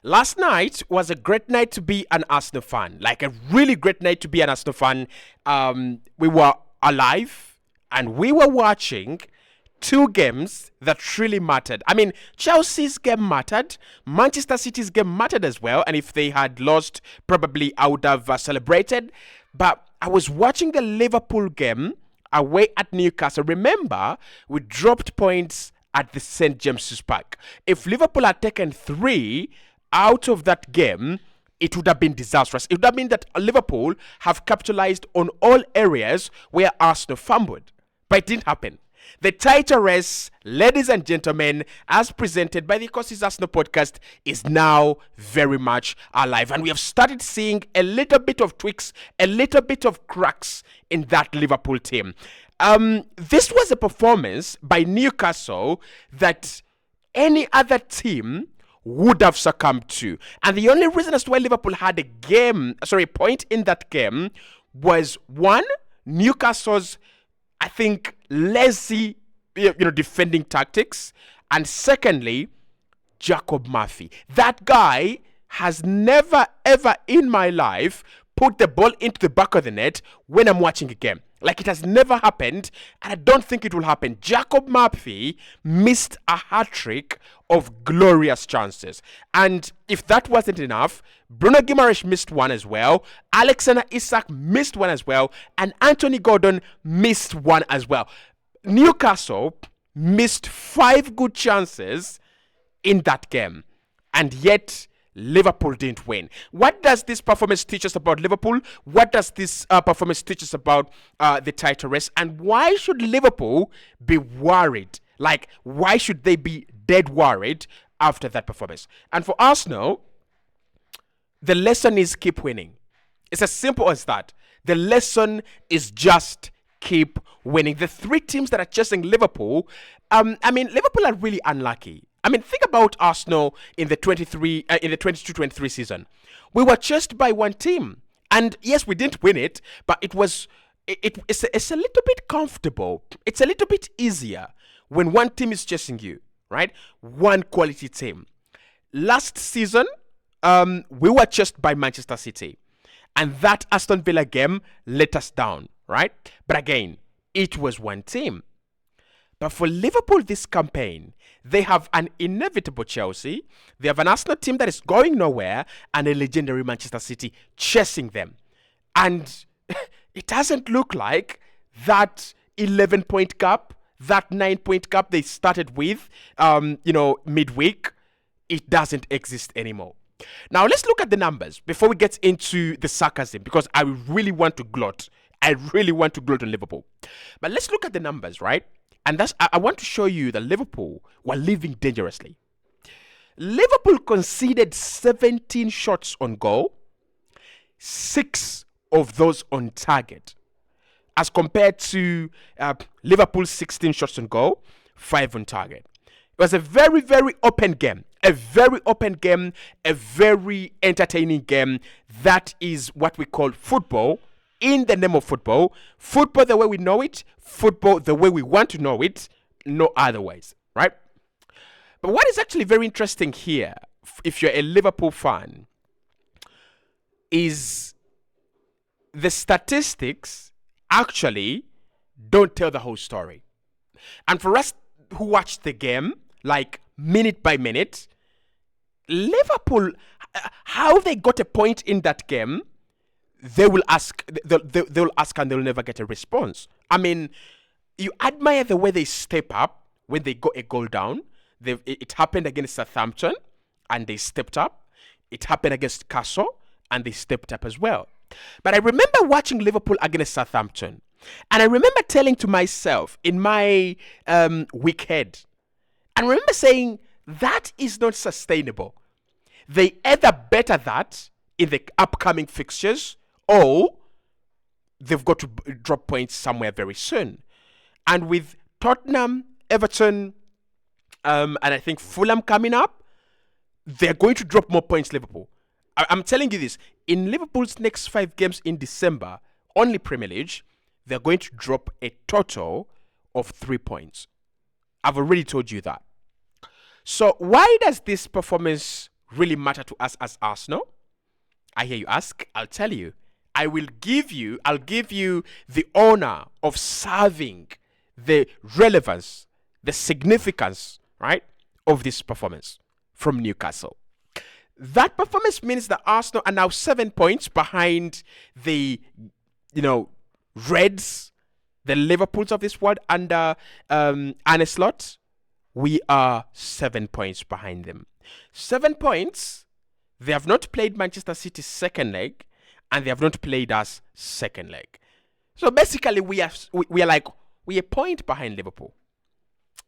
Last night was a great night to be an Arsenal fan, like a really great night to be an Arsenal fan. We were alive and we were watching two games that really mattered. I mean, Chelsea's game mattered, Manchester City's game mattered as well. And if they had lost, probably I would have celebrated. But I was watching the Liverpool game away at Newcastle. Remember, we dropped points at the St. James's Park. If Liverpool had taken 3 out of that game, it would have been disastrous. It would have been that Liverpool have capitalized on all areas where Arsenal fumbled. But it didn't happen. The title race, ladies and gentlemen, as presented by the Courses Arsenal podcast, is now very much alive. And we have started seeing a little bit of tweaks, a little bit of cracks in that Liverpool team. This was a performance by Newcastle that any other team would have succumbed to. And the only reason as to why Liverpool had a point in that game was, one, Newcastle's, I think, lazy, defending tactics. And secondly, Jacob Murphy. That guy has never, ever in my life put the ball into the back of the net when I'm watching a game. Like, it has never happened, and I don't think it will happen. Jacob Murphy missed a hat-trick of glorious chances. And if that wasn't enough, Bruno Guimaraes missed one as well, Alexander Isak missed one as well, and Anthony Gordon missed one as well. Newcastle missed 5 good chances in that game, and yet Liverpool didn't win. What does this performance teach us about Liverpool? What does this performance teach us about the title race? And why should Liverpool be worried? Like, why should they be dead worried after that performance? And for Arsenal, the lesson is keep winning. It's as simple as that. The lesson is just keep winning. The 3 teams that are chasing Liverpool, Liverpool are really unlucky. I mean, think about Arsenal in the 22-23 season. We were chased by one team. And yes, we didn't win it, but it's a little bit comfortable. It's a little bit easier when one team is chasing you, right? One quality team. Last season, we were chased by Manchester City. And that Aston Villa game let us down, right? But again, it was one team. But for Liverpool this campaign, they have an inevitable Chelsea, they have an Arsenal team that is going nowhere, and a legendary Manchester City chasing them. And it doesn't look like that 11-point gap, that 9-point gap they started with, midweek, it doesn't exist anymore. Now, let's look at the numbers before we get into the sarcasm, because I really want to gloat. I really want to gloat on Liverpool. But let's look at the numbers, right? And I want to show you that Liverpool were living dangerously. Liverpool conceded 17 shots on goal, 6 of those on target, as compared to Liverpool's 16 shots on goal, 5 on target. It was a very, very open game. A very open game, a very entertaining game. That is what we call football. In the name of football, football the way we know it, football the way we want to know it, no otherwise, right? But what is actually very interesting here, if you're a Liverpool fan, is the statistics actually don't tell the whole story. And for us who watched the game, like minute by minute, Liverpool, how they got a point in that game, they will ask and they'll never get a response. I mean, you admire the way they step up when they got a goal down. It happened against Southampton and they stepped up. It happened against Castle and they stepped up as well. But I remember watching Liverpool against Southampton, and I remember telling to myself in my weak head, and I remember saying, that is not sustainable. They either better that in the upcoming fixtures, or they've got to drop points somewhere very soon. And with Tottenham, Everton, and I think Fulham coming up, they're going to drop more points, Liverpool. I'm telling you this. In Liverpool's next 5 games in December, only Premier League, they're going to drop a total of 3 points. I've already told you that. So why does this performance really matter to us as Arsenal? I hear you ask. I'll tell you. I'll give you the honor of serving the relevance, the significance, right, of this performance from Newcastle. That performance means that Arsenal are now 7 points behind the, Reds, the Liverpools of this world under Arne Slot. We are 7 points behind them. 7 points. They have not played Manchester City's second leg, and they have not played us second leg. So basically, we are a point behind Liverpool.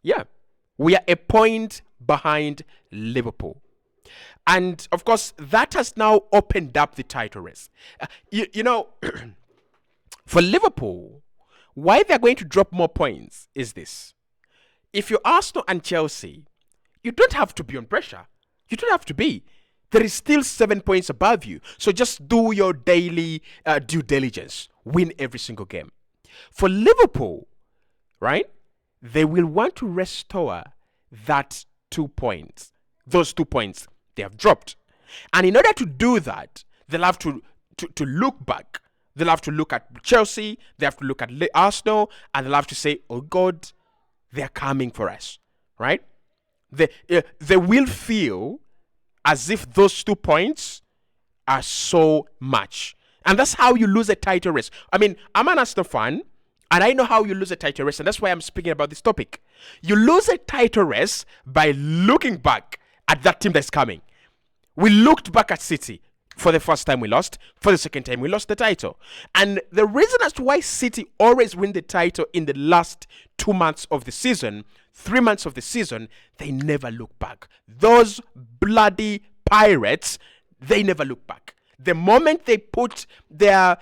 Yeah, we are a point behind Liverpool. And of course, that has now opened up the title race. For Liverpool, why they're going to drop more points is this. If you're Arsenal and Chelsea, you don't have to be on pressure. You don't have to be. There is still 7 points above you. So just do your daily due diligence. Win every single game. For Liverpool, right, they will want to restore that 2 points. Those 2 points they have dropped. And in order to do that, they'll have to look back. They'll have to look at Chelsea. They have to look at Arsenal. And they'll have to say, oh God, they're coming for us. Right? They will feel as if those 2 points are so much. And that's how you lose a title race. I mean, I'm an Arsenal fan, and I know how you lose a title race, and that's why I'm speaking about this topic. You lose a title race by looking back at that team that's coming. We looked back at City. For the first time we lost. For the second time we lost the title. And the reason as to why City always win the title in the last 2 months of the season, 3 months of the season, they never look back. Those bloody pirates, they never look back. The moment they put their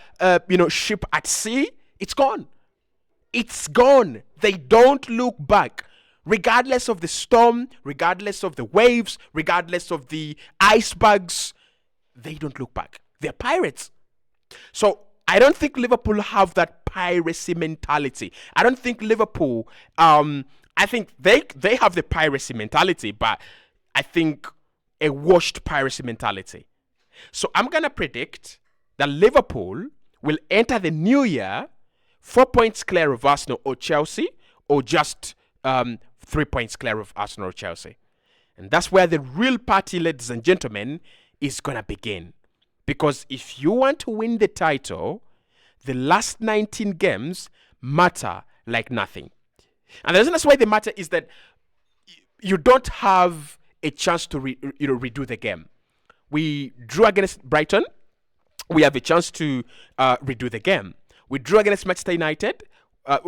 ship at sea, it's gone. It's gone. They don't look back. Regardless of the storm, regardless of the waves, regardless of the icebergs, they don't look back. They're pirates. So I don't think Liverpool have that piracy mentality. I don't think Liverpool, I think they have the piracy mentality, but I think a washed piracy mentality. So I'm going to predict that Liverpool will enter the new year 4 points clear of Arsenal or Chelsea, or just 3 points clear of Arsenal or Chelsea. And that's where the real party, ladies and gentlemen, is going to begin. Because if you want to win the title, the last 19 games matter like nothing. And the reason that's why they matter is that you don't have a chance to redo the game. We drew against Brighton. We have a chance to redo the game. We drew against Manchester United.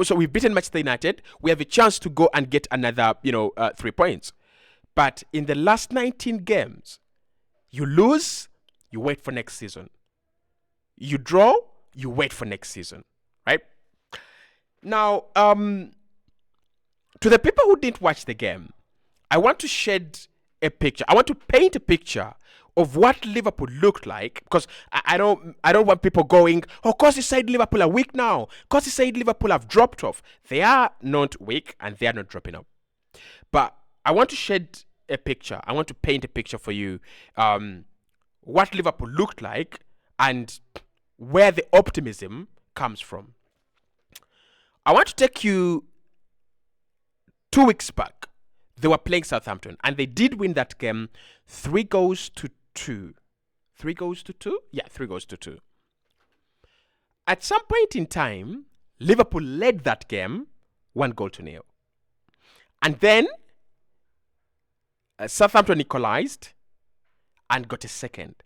So we've beaten Manchester United. We have a chance to go and get another, 3 points. But in the last 19 games, you lose, you wait for next season. You draw, you wait for next season, right? Now, to the people who didn't watch the game, I want to shed a picture. I want to paint a picture of what Liverpool looked like, because I don't want people going, oh, cause you said Liverpool are weak now. Cause you said Liverpool have dropped off. They are not weak and they are not dropping off. But I want to shed a picture. I want to paint a picture for you, what Liverpool looked like and where the optimism comes from. I want to take you 2 weeks back. They were playing Southampton and they did win that game 3 goals to 2. 3 goals to 2? Yeah, 3 goals to 2. At some point in time, Liverpool led that game 1 goal to 0. And then Southampton equalized and got a second.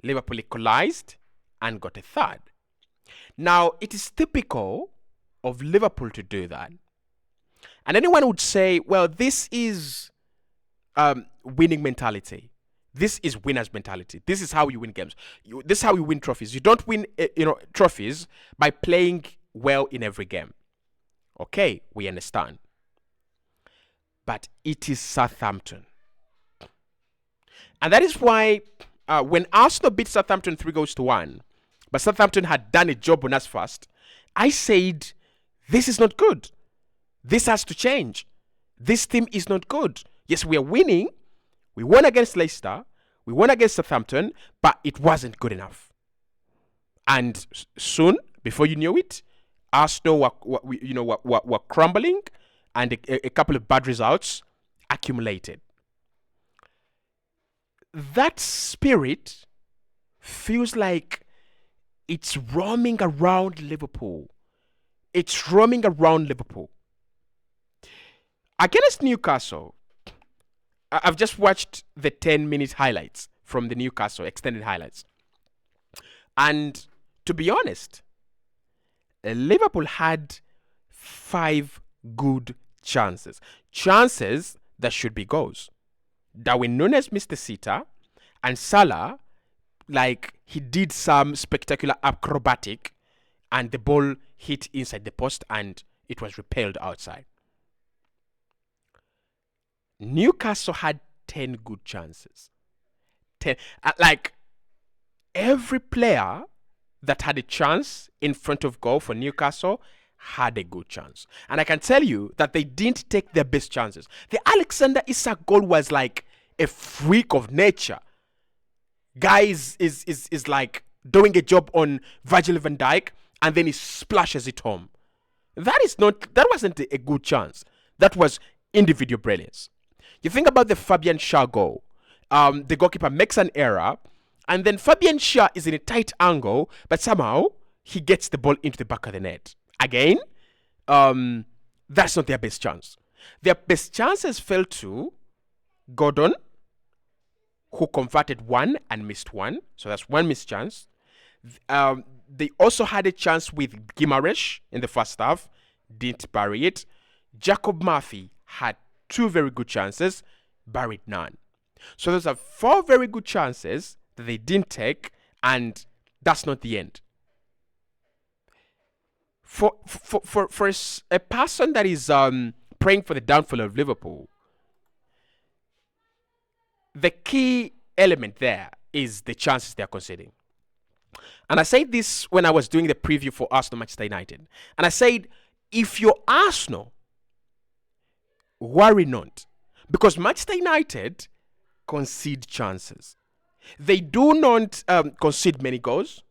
Liverpool equalized and got a third. Now, it is typical of Liverpool to do that. And anyone would say, well, this is winning mentality. This is winner's mentality. This is how you win games. This is how you win trophies. You don't win trophies by playing well in every game. Okay, we understand. But it is Southampton. And that is why when Arsenal beat Southampton 3 goals to 1, but Southampton had done a job on us first, I said, this is not good. This has to change. This team is not good. Yes, we are winning. We won against Leicester, We won against Southampton, but it wasn't good enough. And soon, before you knew it, Arsenal were crumbling, and a couple of bad results accumulated. That spirit feels like it's roaming around Liverpool. It's roaming around Liverpool. Against Newcastle, I've just watched the 10-minute highlights from the Newcastle extended highlights. And to be honest, Liverpool had 5 good chances. Chances that should be goals. Darwin Núñez missed the sitter, and Salah, like, he did some spectacular acrobatic, and the ball hit inside the post and it was repelled outside. Newcastle had 10 good chances. 10. Like, every player that had a chance in front of goal for Newcastle had a good chance. And I can tell you that they didn't take their best chances. The Alexander Isak goal was like a freak of nature. Guy is like doing a job on Virgil van Dijk, and then he splashes it home. That wasn't a good chance. That was individual brilliance. You think about the Fabian Schär goal. The goalkeeper makes an error, and then Fabian Schär is in a tight angle, but somehow he gets the ball into the back of the net. Again, that's not their best chance. Their best chances fell to Gordon, who converted one and missed one. So that's one missed chance. They also had a chance with Guimaraes in the first half. Didn't bury it. Jacob Murphy had 2 very good chances. Buried none. So those are 4 very good chances that they didn't take. And that's not the end. For a person that is praying for the downfall of Liverpool, the key element there is the chances they're conceding. And I said this when I was doing the preview for Arsenal Manchester United. And I said, if you're Arsenal, worry not. Because Manchester United concede chances. They do not concede many goals,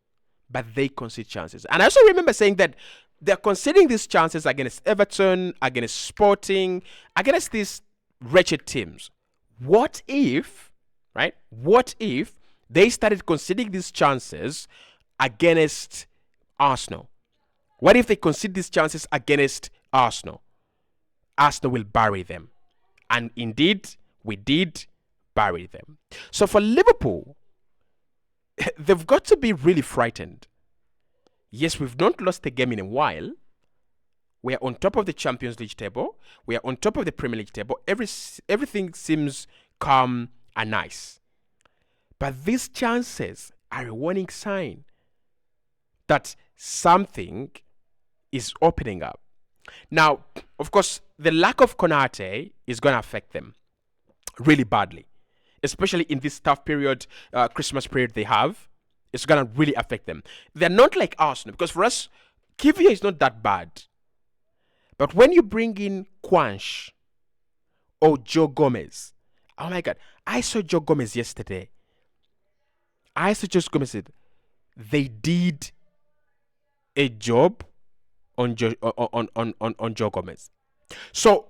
but they concede chances. And I also remember saying that they're conceding these chances against Everton, against Sporting, against these wretched teams. What if, right? What if they started conceding these chances against Arsenal? What if they concede these chances against Arsenal? Arsenal will bury them. And indeed, we did bury them. So for Liverpool, they've got to be really frightened. Yes, we've not lost a game in a while. We are on top of the Champions League table. We are on top of the Premier League table. Everything seems calm and nice. But these chances are a warning sign that something is opening up. Now, of course, the lack of Konate is going to affect them really badly, especially in this tough period, Christmas period they have. It's going to really affect them. They're not like Arsenal, because for us, Kivia is not that bad. But when you bring in Quanch or Joe Gomez, oh my God, I saw Joe Gomez yesterday. They did a job on Joe Gomez. So,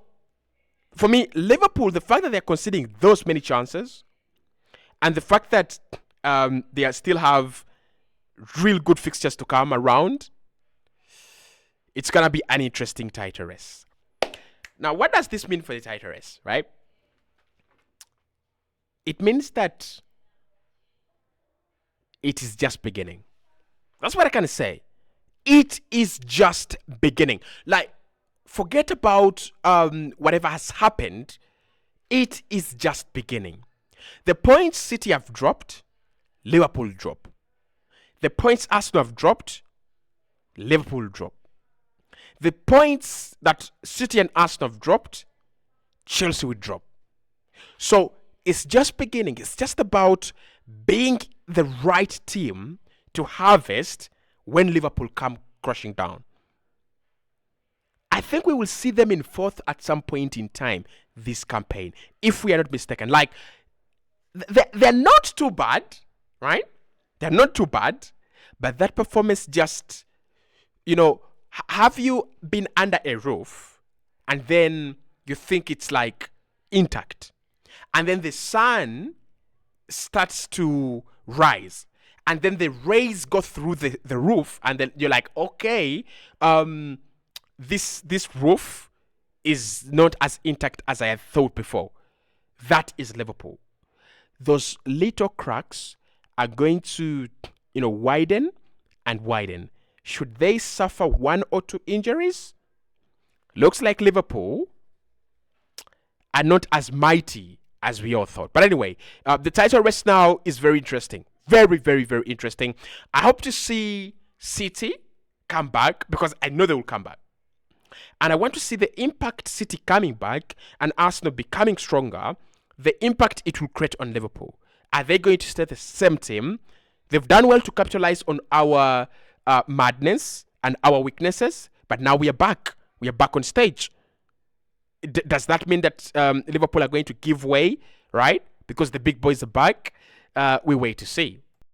for me, Liverpool, the fact that they're conceding those many chances, and the fact that they still have real good fixtures to come around, it's going to be an interesting title race. Now, what does this mean for the title race, right? It means that it is just beginning. That's what I can say. It is just beginning. Like, forget about whatever has happened. It is just beginning. The points City have dropped, Liverpool drop. The points Arsenal have dropped, Liverpool drop. The points that City and Arsenal have dropped, Chelsea will drop. So it's just beginning. It's just about being the right team to harvest when Liverpool come crashing down. I think we will see them in 4th at some point in time this campaign, if we are not mistaken. Like, they're not too bad, right? They're not too bad, but that performance just, have you been under a roof and then you think it's like intact, and then the sun starts to rise, and then the rays go through the roof, and then you're like, okay, this roof is not as intact as I had thought before. That is Liverpool. Those little cracks are going to, widen and widen. Should they suffer one or two injuries? Looks like Liverpool are not as mighty as we all thought. But anyway, the title race now is very interesting. Very, very, very interesting. I hope to see City come back, because I know they will come back. And I want to see the impact City coming back and Arsenal becoming stronger, the impact it will create on Liverpool. Are they going to stay the same team? They've done well to capitalize on our madness and our weaknesses, but now we are back. We are back on stage. Does that mean that Liverpool are going to give way, right? Because the big boys are back? We wait to see.